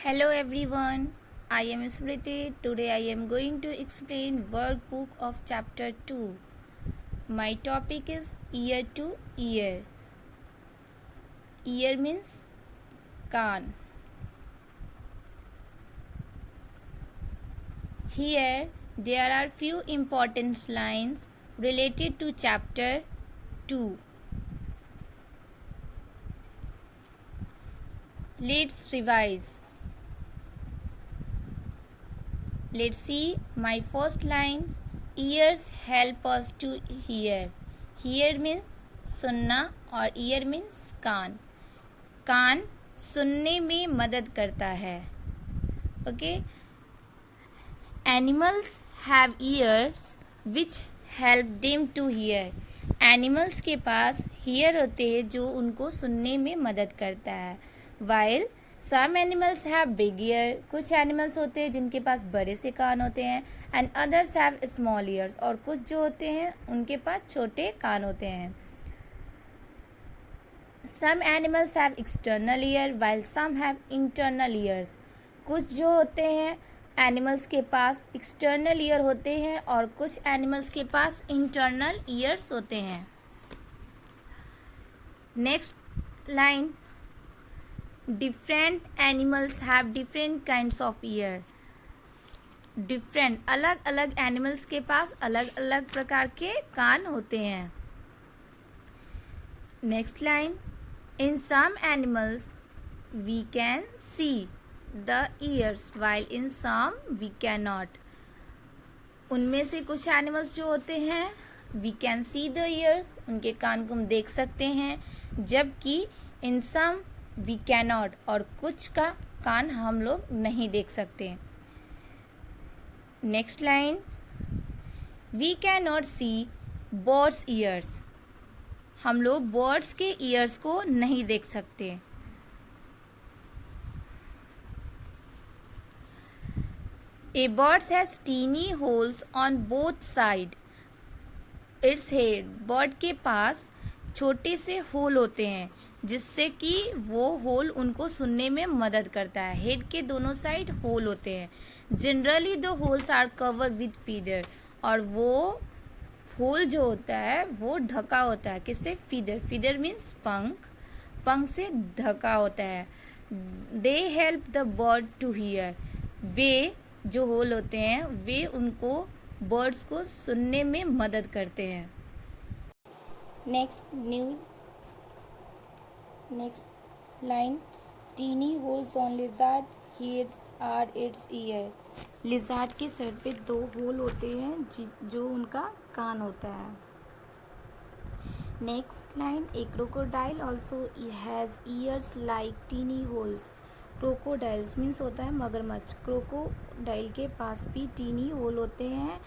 Hello everyone, I am Smriti. Today I am going to explain workbook of chapter 2. My topic is ear to ear. Ear means can't. Here there are few important lines related to chapter 2. Let's revise. Let's see my first lines. Ears help us to hear. Hear means सुनना और ear means कान. कान सुनने में मदद करता है. Okay. Animals have ears which help them to hear. Animals के पास hear होते हैं जो उनको सुनने में मदद करता है. While some animals have big ear, कुछ animals होते हैं जिनके पास बड़े से कान होते हैं. And others have small ears, और कुछ जो होते हैं उनके पास छोटे कान होते हैं. Some animals have external ear while some have internal ears. कुछ जो होते हैं एनिमल्स के पास एक्सटर्नल ईयर होते हैं और कुछ एनिमल्स के पास इंटरनल ईयर्स होते हैं. Next line. Different animals have different kinds of year. Different अलग अलग एनिमल्स के पास अलग अलग प्रकार के कान होते हैं. Next line. In some animals we can see the ears while in some we cannot. उनमें से कुछ एनिमल्स जो होते हैं we can see the ears, उनके कान को हम देख सकते हैं, जबकि in some we cannot, और कुछ का कान हम लोग नहीं देख सकते. Next line. we cannot see birds ears. हम लोग बर्ड्स के ईयर्स को नहीं देख सकते. A bird has teeny holes on both side its head. Bird के पास छोटे से होल होते हैं जिससे कि वो होल उनको सुनने में मदद करता है. हेड के दोनों साइड होल होते हैं. Generally the holes are covered with feather, और वो होल जो होता है वो ढका होता है किससे? फीदर. फीदर मीन्स पंख. पंख से ढका होता है. They help the bird to hear. वे जो होल होते हैं वे उनको बर्ड्स को सुनने में मदद करते हैं. Next line. Tiny holes on lizard heads are its ear. Lizard के सर पे 2 होल होते हैं जो उनका कान होता है. Next line. A crocodile also has ears like tiny holes. Crocodiles means होता है मगरमच्छ. क्रोकोडाइल के पास भी टीनी होल होते हैं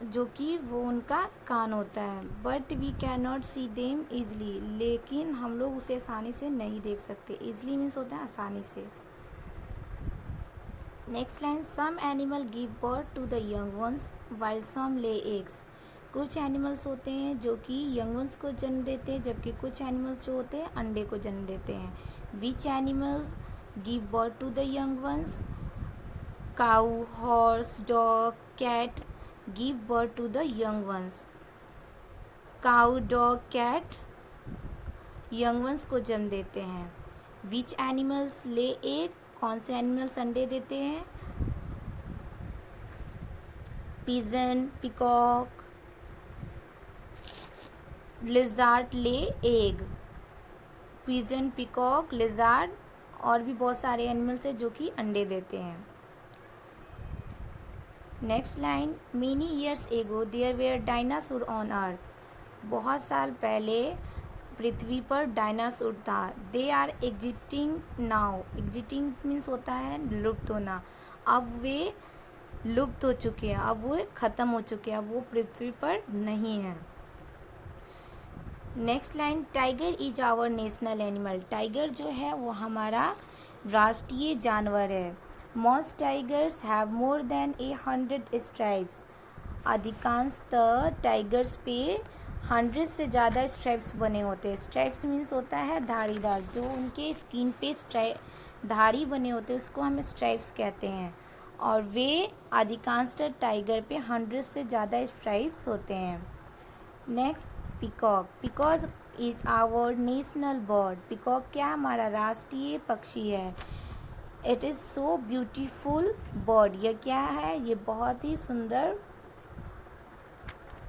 जो कि वो उनका कान होता है. But we can not see them easily. लेकिन हम लोग उसे आसानी से नहीं देख सकते. ईजली मीन्स होता है आसानी से. Next line. Some animal give birth to the young ones while some lay eggs. कुछ एनिमल्स होते हैं जो कि यंग वंस को जन्म देते हैं जबकि कुछ एनिमल्स जो होते हैं अंडे को जन्म देते हैं. Which animals give birth to the young ones? Cow, horse, dog, cat give birth to the young ones. Cow, dog, cat young ones को जन्म देते हैं. Which animals lay egg? कौन से एनिमल्स अंडे देते हैं? Pigeon, peacock, lizard lay egg. Pigeon, peacock, lizard और भी बहुत सारे एनिमल्स हैं जो कि अंडे देते हैं. Next line. Many years ago there were dinosaur on earth. बहुत साल पहले पृथ्वी पर डायनासोर था. They are exiting now. Exiting means होता है लुप्त होना. अब वे लुप्त हो चुके हैं, अब वो ख़त्म हो चुके हैं, अब वो पृथ्वी पर नहीं है. Next line. Tiger is our national animal. Tiger जो है वो हमारा राष्ट्रीय जानवर है. Most tigers have more than 100 stripes. अधिकांशतः टाइगर्स पे 100 से ज़्यादा स्ट्राइप्स बने होते हैं. स्ट्राइप्स मीन्स होता है धारीदार, जो उनके स्किन पे धारी बने होते हैं उसको हम स्ट्राइप्स कहते हैं, और वे अधिकांशतः टाइगर पे 100 से ज़्यादा स्ट्राइप्स होते हैं। Next, peacock. Peacock is our national bird. Peacock क्या हमारा राष्ट्रीय पक्षी है। It is so beautiful bird. यह क्या है, ये बहुत ही सुंदर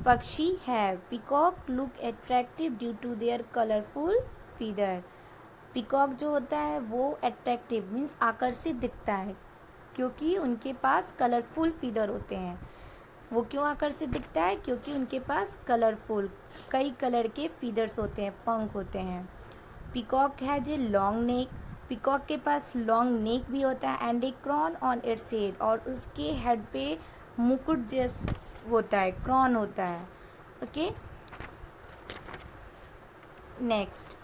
पक्षी है। Peacock look attractive due to their colourful feather. Peacock जो होता है वो अट्रैक्टिव मीन्स आकर्षित दिखता है क्योंकि उनके पास कलरफुल फीदर होते हैं। वो क्यों आकर्षित दिखता है, क्योंकि उनके पास कलरफुल कई कलर के फीदर्स होते हैं, पंख होते हैं। पिकॉक है जो लॉन्ग नेक। पिकॉक के पास लॉन्ग नेक भी होता है and a crown on its head, और उसके हेड पे मुकुट जैसा होता है, क्रॉन होता है। Okay, next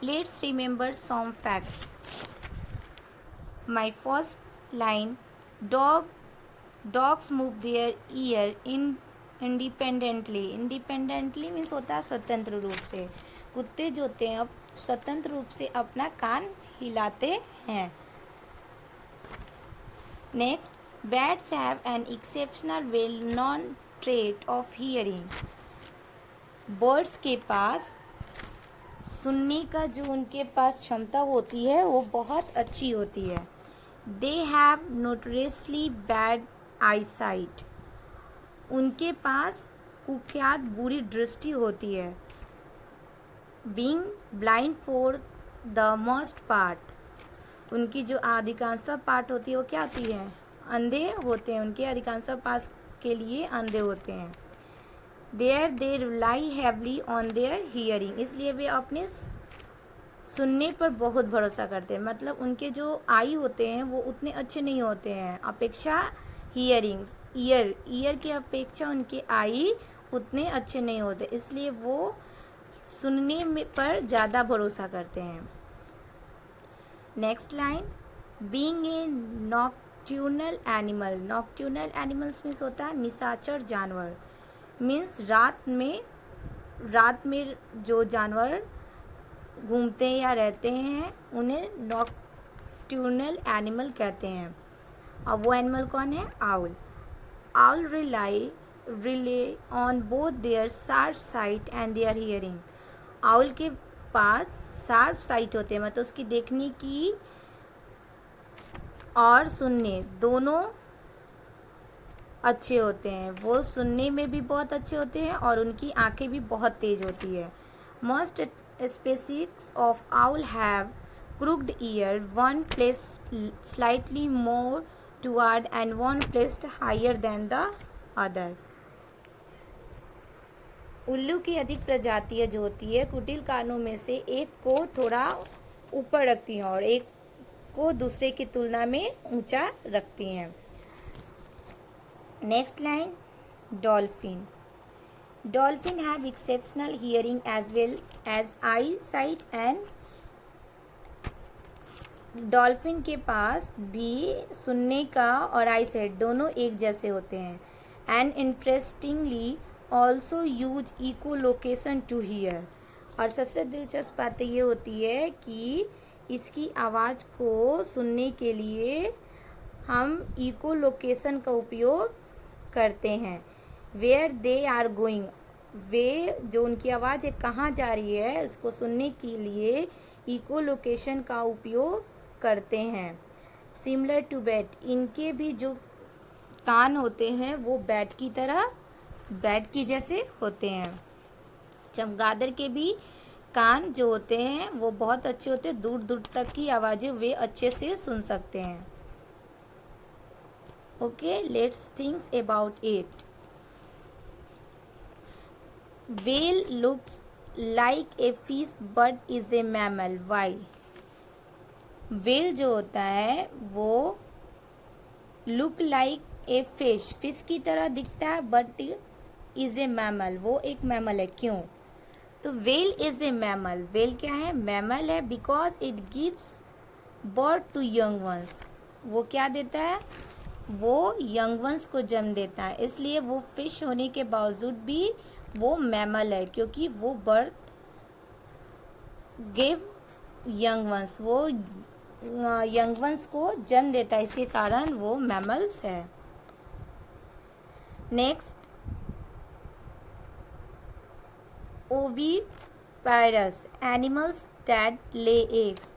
let's remember some fact. My first line, dogs move their ear independently. Independently means होता है स्वतंत्र रूप से। कुत्ते जो होते हैं अब स्वतंत्र रूप से अपना कान हिलाते हैं। Next, bats have an exceptional well non trait of hearing. Birds के पास सुनने का जो उनके पास क्षमता होती है वो बहुत अच्छी होती है। They have notoriously bad I site. उनके पास कुख्यात बुरी दृष्टि होती है। Being blind for the most part. उनकी जो अधिकांशतः पार्ट होती है वो क्या होती है, अंधे होते हैं। उनके अधिकांशतः पास के लिए अंधे होते हैं। They rely heavily on their hearing. इसलिए वे अपने सुनने पर बहुत भरोसा करते हैं। मतलब उनके जो आई होते हैं वो उतने अच्छे नहीं होते हैं अपेक्षा हियरिंग्स, ईयर की अपेक्षा उनके आई उतने अच्छे नहीं होते, इसलिए वो सुनने में पर ज़्यादा भरोसा करते हैं। Next line, being a nocturnal animal. Nocturnal animals means होता है निशाचर जानवर। मीन्स रात में जो जानवर घूमते हैं या रहते हैं उन्हें नॉक्ट्यूनल एनिमल कहते हैं। अब वो एनिमल कौन है, owl. Owl rely on both their sharp sight and their hearing. Owl के पास शार्प साइट होते हैं, मतलब उसकी देखने की और सुनने दोनों अच्छे होते हैं। वो सुनने में भी बहुत अच्छे होते हैं और उनकी आंखें भी बहुत तेज होती है। Most species of owl have crooked ear, one placed slightly more toward and one placed higher than the other. उल्लू की अधिक प्रजातियां जो होती है कुटिल कानों में से एक को थोड़ा ऊपर रखती हैं और एक को दूसरे की तुलना में ऊंचा रखती हैं। Next line, dolphin. Dolphin have exceptional hearing as well as eyesight and dolphin के पास भी सुनने का और आई साइट दोनों एक जैसे होते हैं। And interestingly also use echolocation to hear. और सबसे दिलचस्प बात ये होती है कि इसकी आवाज़ को सुनने के लिए हम इको लोकेशन का उपयोग करते हैं। वेयर दे आर गोइंग, वे जो उनकी आवाज़ है कहाँ जा रही है उसको सुनने के लिए इको लोकेशन का उपयोग करते हैं। सिमिलर टू बैट, इनके भी जो कान होते हैं वो बैट की जैसे होते हैं। चमगादड़ के भी कान जो होते हैं वो बहुत अच्छे होते हैं, दूर दूर तक की आवाज़ें वे अच्छे से सुन सकते हैं। Okay, let's thinks about it. Whale looks like a fish but is a mammal. Why? Whale जो होता है वो look like a fish की तरह दिखता है but is a mammal, वो एक मैमल है। क्यों? तो whale is a mammal. whale क्या है, मैमल है because it gives birth to young ones. वो क्या देता है, वो यंग वंस को जन्म देता है, इसलिए वो फिश होने के बावजूद भी वो मैमल है क्योंकि वो बर्थ गिव यंग वंस, वो यंग वंस को जन्म देता है, इसके कारण वो मैमल्स है। Next, oviparous animals that lay eggs.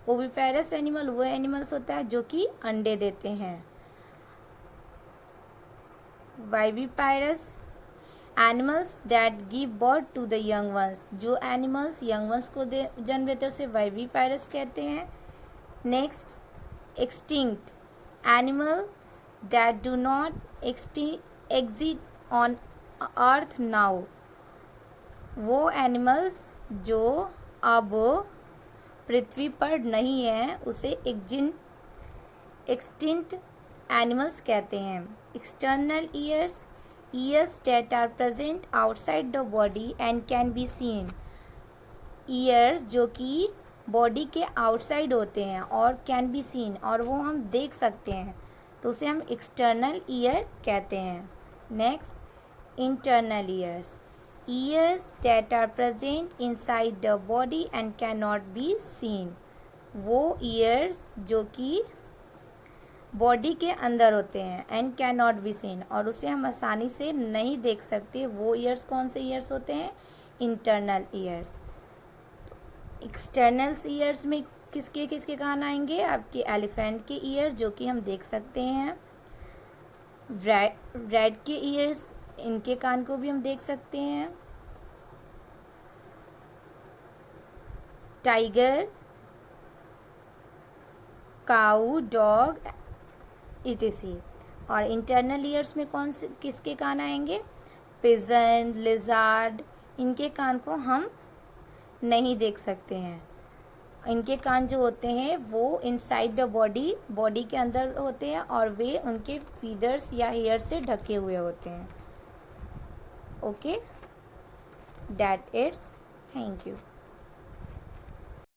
Oviparous animal वो एनिमल्स होता है जो कि अंडे देते हैं। Viviparous animals that give birth to the young ones. जो एनिमल्स यंग वंस को जन्म देते हैं उसे वाइविपायरस कहते हैं। Next, extinct animals that do not exist on earth now. वो एनिमल्स जो अब पृथ्वी पर नहीं है उसे एक्सटिंक्ट एनिमल्स कहते हैं। External ears, ears that are present outside the body and can be seen. Ears जो कि बॉडी के आउटसाइड होते हैं और कैन बी सीन, और वो हम देख सकते हैं, तो उसे हम एक्सटर्नल ईयर कहते हैं। Next, internal ears, ears that are present inside the body and can not be seen. वो ईयर्स जो कि बॉडी के अंदर होते हैं and can not be seen, और उसे हम आसानी से नहीं देख सकते, वो ईयर्स कौन से ईयर्स होते हैं? Internal years. एक्सटर्नल ईयर्स में किसके किसके कान आएंगे? आपके एलिफेंट के ईयर जो कि हम देख सकते हैं, रैट के ईयर्स, इनके कान को भी हम देख सकते हैं, टाइगर, काऊ, डॉग etc। और इंटरनल ईयर्स में कौन से किसके कान आएंगे? पिजन, लिजार्ड, इनके कान को हम नहीं देख सकते हैं। इनके कान जो होते हैं वो इनसाइड द बॉडी के अंदर होते हैं और वे उनके फीदर्स या हेयर से ढके हुए होते हैं। Okay, that it's, thank you.